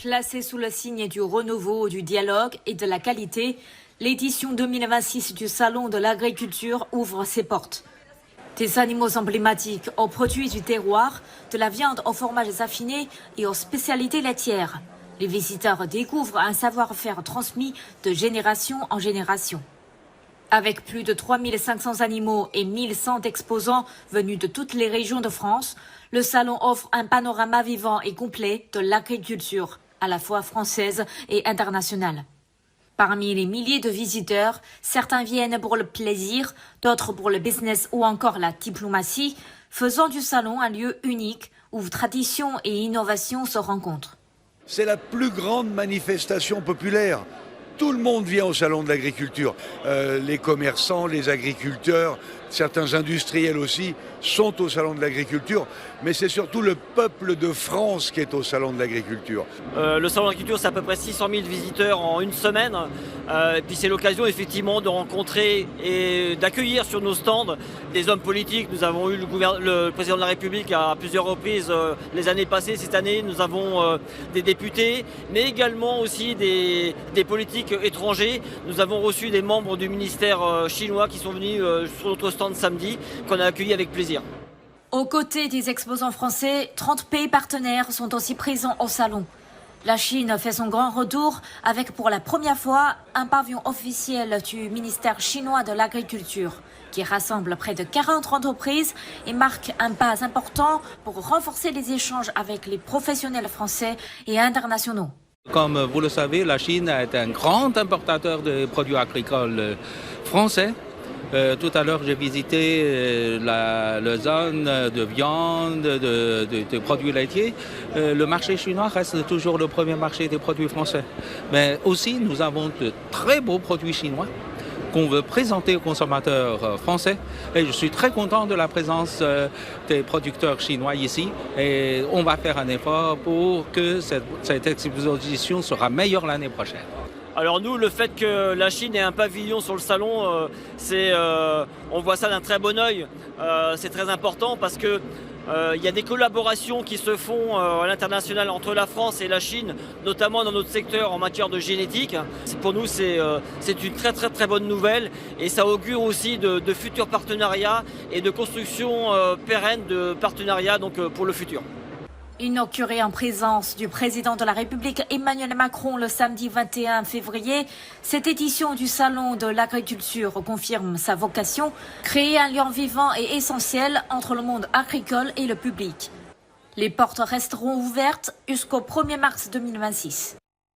Placée sous le signe du renouveau, du dialogue et de la qualité, l'édition 2026 du Salon de l'agriculture ouvre ses portes. Des animaux emblématiques aux produits du terroir, de la viande aux fromages affinés et aux spécialités laitières. Les visiteurs découvrent un savoir-faire transmis de génération en génération. Avec plus de 3500 animaux et 1100 exposants venus de toutes les régions de France, le salon offre un panorama vivant et complet de l'agriculture, à la fois française et internationale. Parmi les milliers de visiteurs, certains viennent pour le plaisir, d'autres pour le business ou encore la diplomatie, faisant du salon un lieu unique où tradition et innovation se rencontrent. C'est la plus grande manifestation populaire. Tout le monde vient au salon de l'agriculture. Les commerçants, les agriculteurs, certains industriels aussi sont au salon de l'agriculture. Mais c'est surtout le peuple de France qui est au salon de l'agriculture. Le salon de l'agriculture, c'est à peu près 600 000 visiteurs en une semaine. Et puis c'est l'occasion effectivement de rencontrer et d'accueillir sur nos stands des hommes politiques. Nous avons eu le président de la République à plusieurs reprises les années passées. Cette année, nous avons des députés, mais également aussi des politiques étrangers. Nous avons reçu des membres du ministère chinois qui sont venus sur notre stand samedi, qu'on a accueilli avec plaisir. Aux côtés des exposants français, 30 pays partenaires sont aussi présents au salon. La Chine fait son grand retour avec pour la première fois un pavillon officiel du ministère chinois de l'Agriculture qui rassemble près de 40 entreprises et marque un pas important pour renforcer les échanges avec les professionnels français et internationaux. Comme vous le savez, la Chine est un grand importateur de produits agricoles français. Tout à l'heure, j'ai visité la zone de viande, de produits laitiers. Le marché chinois reste toujours le premier marché des produits français. Mais aussi, nous avons de très beaux produits chinois qu'on veut présenter aux consommateurs français. Et je suis très content de la présence des producteurs chinois ici. Et on va faire un effort pour que cette exposition sera meilleure l'année prochaine. Alors nous, le fait que la Chine ait un pavillon sur le salon, on voit ça d'un très bon œil. C'est très important parce que il y a des collaborations qui se font à l'international entre la France et la Chine, notamment dans notre secteur en matière de génétique. Pour nous, c'est une très bonne nouvelle et ça augure aussi de futurs partenariats et de construction pérenne de partenariats pour le futur. Inaugurée en présence du président de la République Emmanuel Macron le samedi 21 février, cette édition du Salon de l'agriculture confirme sa vocation, créer un lien vivant et essentiel entre le monde agricole et le public. Les portes resteront ouvertes jusqu'au 1er mars 2026.